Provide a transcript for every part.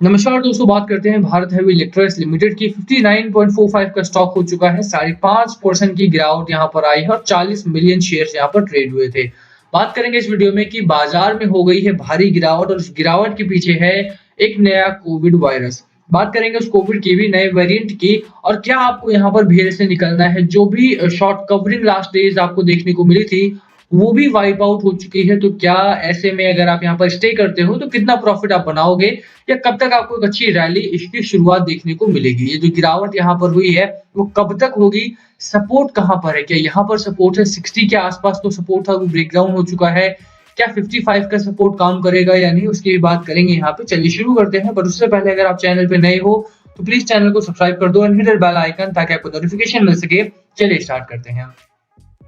नमस्कार दोस्तों, बात करते हैं भारत हेवी इलेक्ट्रिकल्स लिमिटेड की 59.45 का स्टॉक हो चुका है। 5.5% की गिरावट यहाँ पर आई है और 40 मिलियन शेयर्स यहाँ पर ट्रेड हुए थे। बात करेंगे इस वीडियो में कि बाजार में हो गई है भारी गिरावट और इस गिरावट के पीछे है एक नया कोविड वायरस। बात करेंगे उस कोविड की भी नए वेरिएंट की और क्या आपको यहाँ पर भेड़ से निकलना है। जो भी शॉर्ट कवरिंग लास्ट डेज आपको देखने को मिली थी वो भी वाइप आउट हो चुकी है। तो क्या ऐसे में अगर आप यहाँ पर स्टे करते हो तो कितना प्रॉफिट आप बनाओगे या कब तक आपको एक अच्छी रैली इसकी शुरुआत देखने को मिलेगी। ये जो गिरावट यहाँ पर हुई है वो कब तक होगी, सपोर्ट कहाँ पर है, क्या यहाँ पर सपोर्ट है 60 के आसपास तो सपोर्ट था वो ब्रेक डाउन हो चुका है, क्या 55 का सपोर्ट काम करेगा या नहीं, उसकी भी बात करेंगे यहाँ पे। चलिए शुरू करते हैं, पर उससे पहले अगर आप चैनल पे नए हो तो प्लीज चैनल को सब्सक्राइब कर दो and hit the bell icon ताकि आपको नोटिफिकेशन मिल सके। चलिए स्टार्ट करते हैं।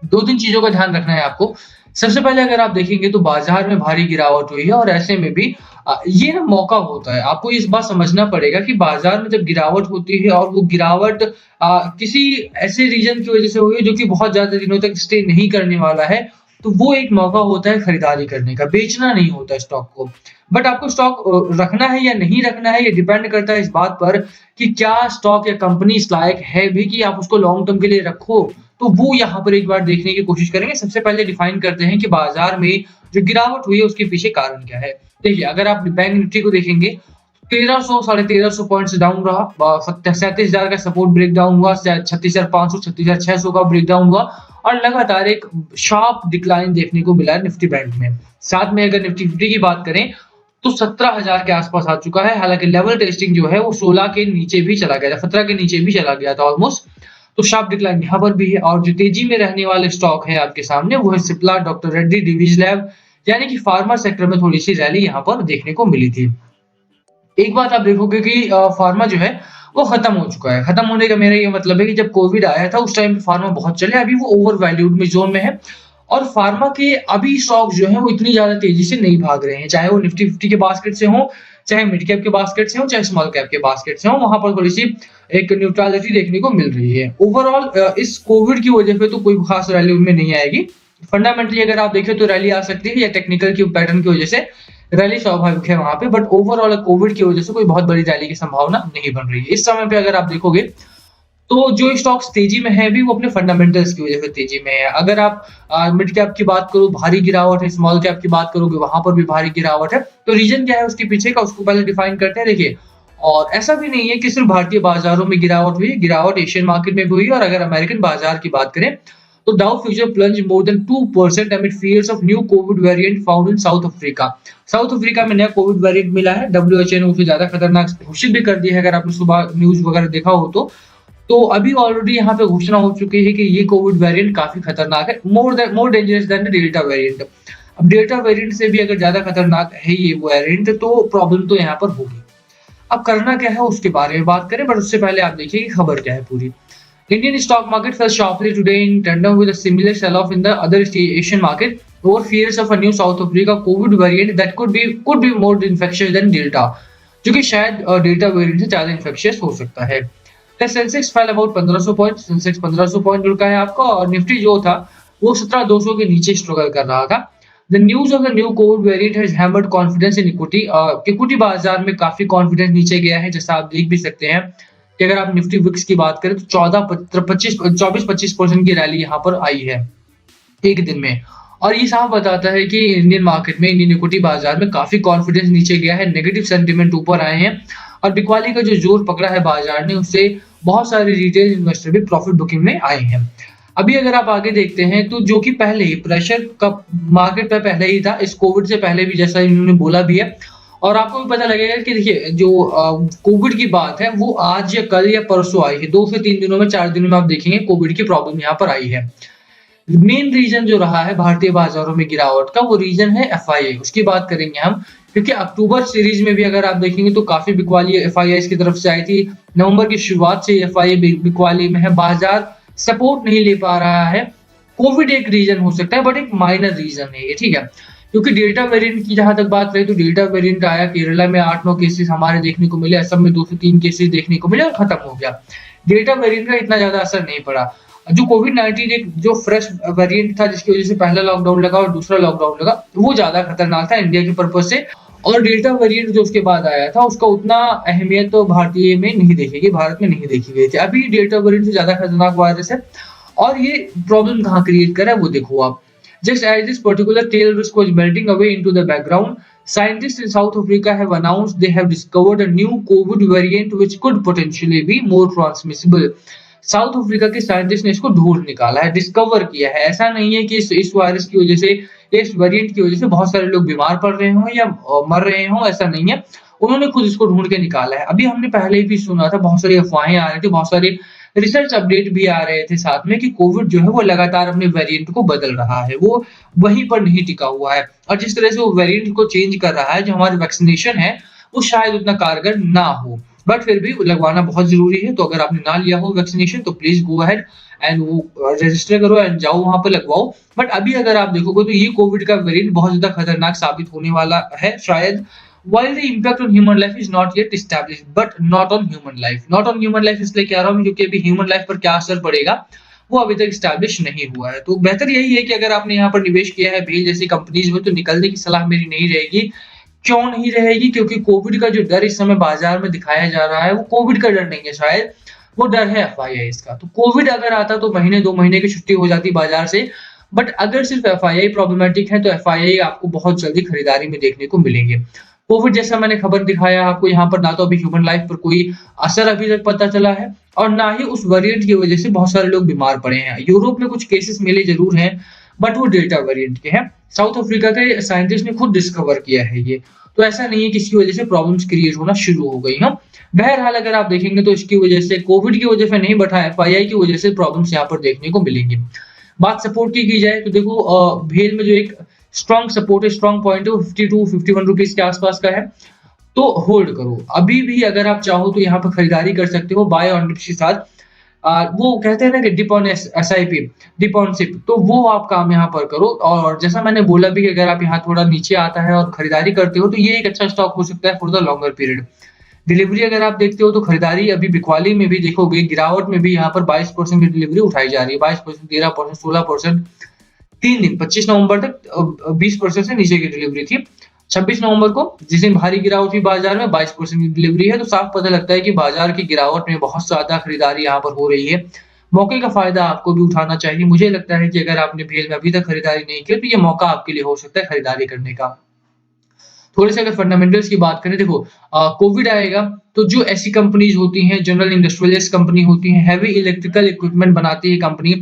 दो तीन चीजों का ध्यान रखना है आपको। सबसे पहले अगर आप देखेंगे तो बाजार में भारी गिरावट हुई है और ऐसे में भी ये ना मौका होता है। आपको इस बात समझना पड़ेगा कि बाजार में जब गिरावट होती है और वो गिरावट किसी ऐसे रीजन की वजह से हुई है जो कि बहुत ज्यादा दिनों तक स्टे नहीं करने वाला है, तो वो एक मौका होता है खरीदारी करने का, बेचना नहीं होता स्टॉक को। बट आपको स्टॉक रखना है या नहीं रखना है ये डिपेंड करता है इस बात पर कि क्या स्टॉक या कंपनी इस लायक है भी कि आप उसको लॉन्ग टर्म के लिए रखो। तो वो यहाँ पर एक बार देखने की कोशिश करेंगे। सबसे पहले डिफाइन करते हैं कि बाजार में जो गिरावट हुई है उसके पीछे कारण क्या है। देखिए, अगर आप बैंक निफ्टी को देखेंगे 1300 साढ़े 1300 पॉइंट से डाउन रहा, 37,000 का सपोर्ट ब्रेक डाउन हुआ, 36,500 36,600 का ब्रेक डाउन हुआ और लगातार एक शार्प डिक्लाइन देखने को मिला है निफ्टी बैंक में। साथ में अगर निफ्टी 50 की बात करें तो 17,000 के आसपास आ चुका है। हालांकि लेवल टेस्टिंग जो है वो 16 के नीचे भी चला गया था, 17 के नीचे भी चला गया था ऑलमोस्ट। तो शार्प डिक्लाइन यहाँ पर भी है। और जो तेजी में रहने वाले स्टॉक है आपके सामने वो है सिप्ला, डॉक्टर रेड्डी, डिवीज लैब, यानी कि फार्मा सेक्टर में थोड़ी सी रैली यहाँ पर देखने को मिली थी। एक बात आप देखोगे कि फार्मा जो है वो खत्म हो चुका है। खत्म होने का मेरा ये मतलब है कि जब कोविड आया था उस टाइम पे फार्मा बहुत चले, अभी वो ओवर वैल्यूड में जोन में है और फार्मा के अभी स्टॉक जो है वो इतनी ज्यादा तेजी से नहीं भाग रहे हैं, चाहे वो निफ्टी 50 के बास्केट से हो, चाहे मिड कैप के बास्केट से हो, चाहे स्मॉल कैप के बास्केट से हो। वहां पर थोड़ी सी एक न्यूट्रलिटी देखने को मिल रही है। ओवरऑल इस कोविड की वजह से तो कोई खास रैली उनमें नहीं आएगी। फंडामेंटली अगर आप देखें तो रैली आ सकती है या टेक्निकल की पैटर्न की वजह से रैली स्वाभाविक है वहां पे, बट ओवरऑल कोविड की वजह से कोई बहुत बड़ी रैली की संभावना नहीं बन रही है इस समय पे। अगर आप देखोगे तो जो स्टॉक्स तेजी में है भी वो अपने फंडामेंटल्स की वजह से तेजी में है। अगर आप मिड कैप की बात करो भारी गिरावट है, स्मॉल कैप की बात करोगे वहां पर भी भारी गिरावट है। तो रीजन क्या है उसके पीछे का, उसको पहले डिफाइन करते हैं। देखिए, और ऐसा भी नहीं है कि सिर्फ भारतीय बाजारों में गिरावट हुई, गिरावट एशियन मार्केट में भी हुई। और अगर अमेरिकन बाजार की बात करें तो डाउ future plunge more than 2% amid fears of new COVID variant found in south Africa. South Africa में नया कोविड वेरिएंट मिला है। डब्ल्यूएचओ ने उसे ज्यादा खतरनाक घोषित भी कर दिया है। अगर आपने सुबह न्यूज वगैरह देखा हो तो अभी ऑलरेडी यहाँ पे घोषणा हो चुकी है कि ये कोविड वेरिएंट काफी खतरनाक है, more dangerous than the delta variant. अब डेल्टा वेरिएंट से भी अगर ज्यादा खतरनाक है ये वेरिएंट तो प्रॉब्लम तो यहाँ पर होगी। अब करना क्या है उसके बारे में बात करें, बट उससे पहले आप देखिए कि खबर क्या है पूरी। Indian stock market fell sharply today in tandem with a similar sell-off in the other Asian market over fears of a new South Africa COVID variant that could be more infectious than Delta, जो कि शायद delta variant से ज्यादा infectious हो सकता है। The Sensex fell about 1500 point, Sensex 1500 point रुका है आपका और निफ्टी जो था वो 17200 के नीचे स्ट्रगल कर रहा था। The news of the new COVID variant has hammered confidence in equity। Equity बाजार में काफी कॉन्फिडेंस नीचे गया है, जैसा आप देख भी सकते हैं कि अगर आप निफ्टी विक्स की बात करें तो 24-25% की रैली यहाँ पर आई है एक दिन में। और ये साफ बताता है कि इंडियन मार्केट में, इंडियन इक्विटी बाजार में काफी कॉन्फिडेंस नीचे गया है, नेगेटिव सेंटीमेंट ऊपर आए हैं और बिकवाली का जो जोर पकड़ा है बाजार ने उससे बहुत सारे रिटेल इन्वेस्टर भी प्रॉफिट बुकिंग में आए हैं। अभी अगर आप आगे देखते हैं तो जो कि पहले ही प्रेशर का मार्केट पर पहले ही था, इस कोविड से पहले भी, जैसा इन्होंने बोला भी है। और आपको भी पता लगेगा कि देखिए जो कोविड की बात है वो आज या कल या परसों आई है, 2 से 3 दिनों में, 4 दिनों में आप देखेंगे कोविड की प्रॉब्लम यहाँ पर आई है। मेन रीजन जो रहा है भारतीय बाजारों में गिरावट का वो रीजन है एफआईआई, उसकी बात करेंगे हम। क्योंकि अक्टूबर सीरीज में भी अगर आप देखेंगे तो काफी बिकवाली एफआईआई की तरफ से आई थी। नवंबर की शुरुआत से एफआईआई बिकवाली में है, बाजार सपोर्ट नहीं ले पा रहा है। कोविड एक रीजन हो सकता है बट एक माइनर रीजन है ये, ठीक है। क्योंकि डेल्टा वेरिएंट की जहां तक बात रही तो डेल्टा वेरिएंट आया, केरला में 8-9 केसेस हमारे देखने को मिले, असम में 2 से 3 केसेस देखने को मिले और खत्म हो गया। डेल्टा वेरिएंट का इतना ज्यादा असर नहीं पड़ा। जो कोविड-19 एक जो फ्रेश वेरिएंट था जिसकी वजह से पहला लॉकडाउन लगा और दूसरा लॉकडाउन लगा वो ज्यादा खतरनाक था इंडिया के पर्पज से। और डेल्टा वेरिएंट जो उसके बाद आया था उसका उतना अहमियत तो भारतीय में नहीं देखेगी, भारत में नहीं देखी गई थी। अभी डेल्टा वेरिएंट से ज्यादा खतरनाक वायरस है और ये प्रॉब्लम कहाँ क्रिएट कर रहा है वो देखो आप। Just as this particular tail risk was melting away into the background, scientists in South Africa have announced they have discovered a new COVID variant which could potentially be more transmissible. South Africa के scientist ने इसको ढूंढ निकाला है, discover किया है। ऐसा नहीं है कि इस वायरस की वजह से, इस वेरिएंट की वजह से बहुत सारे लोग बीमार पड़ रहे हों या मर रहे हों, ऐसा नहीं है। उन्होंने खुद इसको ढूंढ के निकाला है। अभी हमने पहले भी सुना था, बहुत सारी अफवाहें आ रही थी, बहुत सारे रिसर्च अपडेट भी आ रहे थे साथ में कि कोविड जो है वो लगातार अपने वेरिएंट को बदल रहा है, वो वहीं पर नहीं टिका हुआ है। और जिस तरह से वो वेरिएंट को चेंज कर रहा है, जो हमारी वैक्सीनेशन है वो शायद उतना कारगर ना हो, बट फिर भी लगवाना बहुत जरूरी है। तो अगर आपने ना लिया हो वैक्सीनेशन तो प्लीज गो अहेड एंड वो रजिस्टर करो एंड जाओ वहां पर लगवाओ। बट अभी अगर आप देखोगे तो ये कोविड का वेरिएंट बहुत ज्यादा खतरनाक साबित होने वाला है शायद। While the impact on human life is not yet established, but not on human life. Not on human life इसलिए कह रहा हूँ क्योंकि अभी ह्यूमन लाइफ पर क्या असर पड़ेगा वो अभी तक स्टैब्लिश नहीं हुआ है। तो बेहतर यही है कि अगर आपने यहाँ पर निवेश किया है भेल जैसी कंपनीज में तो निकलने की सलाह मेरी नहीं रहेगी। क्यों नहीं रहेगी? क्योंकि कोविड का जो डर इस समय बाजार में दिखाया जा रहा है वो कोविड का डर नहीं है, शायद वो डर है FIIs का। तो कोविड अगर आता तो महीने 2 महीने की छुट्टी हो जाती बाजार से, बट अगर सिर्फ FII प्रॉब्लमेटिक है तो FII आपको बहुत जल्दी खरीदारी में देखने को मिलेंगे। कोविड जैसा मैंने खबर दिखाया आपको यहाँ पर, ना तो अभी ह्यूमन लाइफ पर कोई असर अभी तक पता चला है और ना ही उस वेरिएंट की वजह से बहुत सारे लोग बीमार पड़े हैं। यूरोप में कुछ केसेस मिले जरूर हैं, बट वो डेल्टा वेरिएंट के हैं। साउथ अफ्रीका के साइंटिस्ट ने खुद डिस्कवर किया है ये, तो ऐसा नहीं है कि इसकी वजह से प्रॉब्लम्स क्रिएट होना शुरू हो गई हैं। बहरहाल अगर आप देखेंगे तो इसकी वजह से, कोविड की वजह से नहीं बट FII की वजह से प्रॉब्लम्स यहाँ पर देखने को मिलेंगी। बात सपोर्ट की जाए तो देखो भेल में जो एक स्ट्रॉन्ग सपोर्ट है, स्ट्रॉन्ग पॉइंट है वो 52-51 रुपीज के आसपास का है, तो होल्ड करो। अभी भी अगर आप चाहो तो यहाँ पर खरीदारी कर सकते हो बाय ऑन डिप्स के साथ। वो कहते हैं ना कि dip on SIP, dip on sip, तो वो आप काम यहाँ पर करो। और जैसा मैंने बोला भी कि अगर आप यहाँ थोड़ा नीचे आता है और खरीदारी करते हो तो ये एक अच्छा स्टॉक हो सकता है for the longer period. Delivery अगर आप देखते हो तो खरीदारी अभी बिकवाली में भी देखोगे गिरावट में भी यहाँ पर 22% की डिलीवरी उठाई जा रही है, 22%, 13%, 16%। 3 दिन 25 नवंबर तक 20% से नीचे की डिलीवरी थी। 26 नवंबर को जिस दिन भारी गिरावट हुई बाजार में 22% की डिलीवरी है, तो साफ पता लगता है कि बाजार की गिरावट में बहुत ज्यादा खरीदारी यहाँ पर हो रही है। मौके का फायदा आपको भी उठाना चाहिए। मुझे लगता है कि अगर आपने भेल में अभी तक खरीदारी नहीं की तो ये मौका आपके लिए हो सकता है खरीदारी करने का। थोड़े से अगर फंडामेंटल्स की बात करें, देखो कोविड आएगा तो जो ऐसी कंपनीज होती हैं, जनरल इंडस्ट्रियलिस्ट कंपनी होती हैं, हैवी इलेक्ट्रिकल इक्विपमेंट बनाती है कंपनी,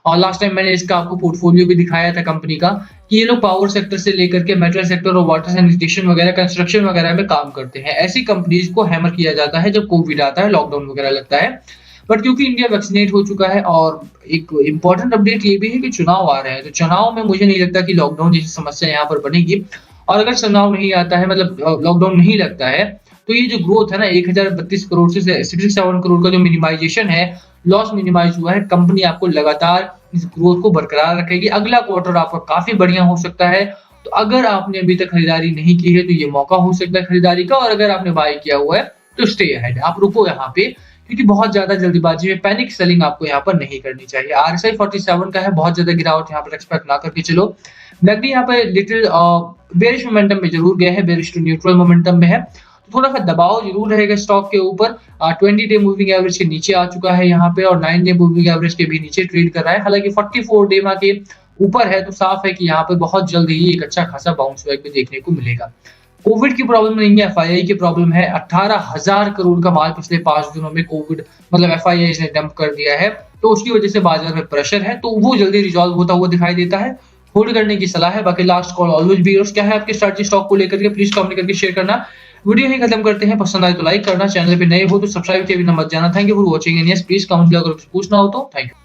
और लास्ट टाइम मैंने इसका आपको पोर्टफोलियो भी दिखाया था कंपनी का कि ये लोग पावर सेक्टर से लेकर के मेटल सेक्टर और वाटर सैनिटेशन वगैरह, कंस्ट्रक्शन वगैरह में काम करते हैं। ऐसी कंपनीज को हैमर किया जाता है जब कोविड आता है, लॉकडाउन वगैरह लगता है। बट क्योंकि इंडिया वैक्सीनेट हो चुका है और एक इंपॉर्टेंट अपडेट ये भी है कि चुनाव आ रहे हैं, तो चुनाव में मुझे नहीं लगता कि लॉकडाउन जैसी समस्या यहाँ पर बनेगी। और अगर चुनाव नहीं आता है, मतलब लॉकडाउन नहीं लगता है, तो ये जो ग्रोथ है ना 1032 करोड़ से 67 करोड़ का जो मिनिमाइजेशन है, लॉस मिनिमाइज हुआ है, कंपनी आपको लगातार इस ग्रोथ को बरकरार रखेगी। अगला क्वार्टर आपका काफी बढ़िया हो सकता है। तो अगर आपने अभी तक खरीदारी नहीं की है तो ये मौका हो सकता है खरीदारी का, और अगर आपने बाय किया हुआ है तो स्टे अहेड, आप रुको यहाँ पे, क्योंकि बहुत ज्यादा जल्दीबाजी में पैनिक सेलिंग आपको यहाँ पर नहीं करनी चाहिए। RSI 47 का है, बहुत ज्यादा गिरावट यहाँ पर एक्सपेक्ट ना करके चलो। मैगनी यहाँ पे लिटिल बेरिश मोमेंटम में जरूर गया है, बेरिश टू न्यूट्रल मोमेंटम में है, तो थोड़ा सा दबाव जरूर रहेगा स्टॉक के ऊपर। 20 डे मूविंग एवरेज के नीचे आ चुका है यहाँ पे, और 9 डे मूविंग एवरेज के भी नीचे ट्रेड कर रहा है। हालांकि 44 डे के ऊपर है, तो साफ है कि यहाँ पे बहुत जल्द ही एक अच्छा खासा बाउंस बैक भी देखने को मिलेगा। कोविड की प्रॉब्लम नहीं है, FII की प्रॉब्लम है। 18,000 करोड़ का माल पिछले 5 दिनों में कोविड मतलब FII ने डंप कर दिया है, तो उसकी वजह से बाजार में प्रेशर है, तो वो जल्दी रिजॉल्व होता हुआ दिखाई देता है। होल्ड करने की सलाह है। बाकी last call always be yours. क्या है आपके स्ट्रैटेजी स्टॉक को लेकर के, प्लीज कमेंट करके शेयर करना। वीडियो ही खत्म करते हैं, पसंद आए तो लाइक करना, चैनल पे नए हो तो सब्सक्राइब किया भी ना मत जाना। Thank you for watching and yes please comment अगर कुछ पूछना हो तो। Thank you.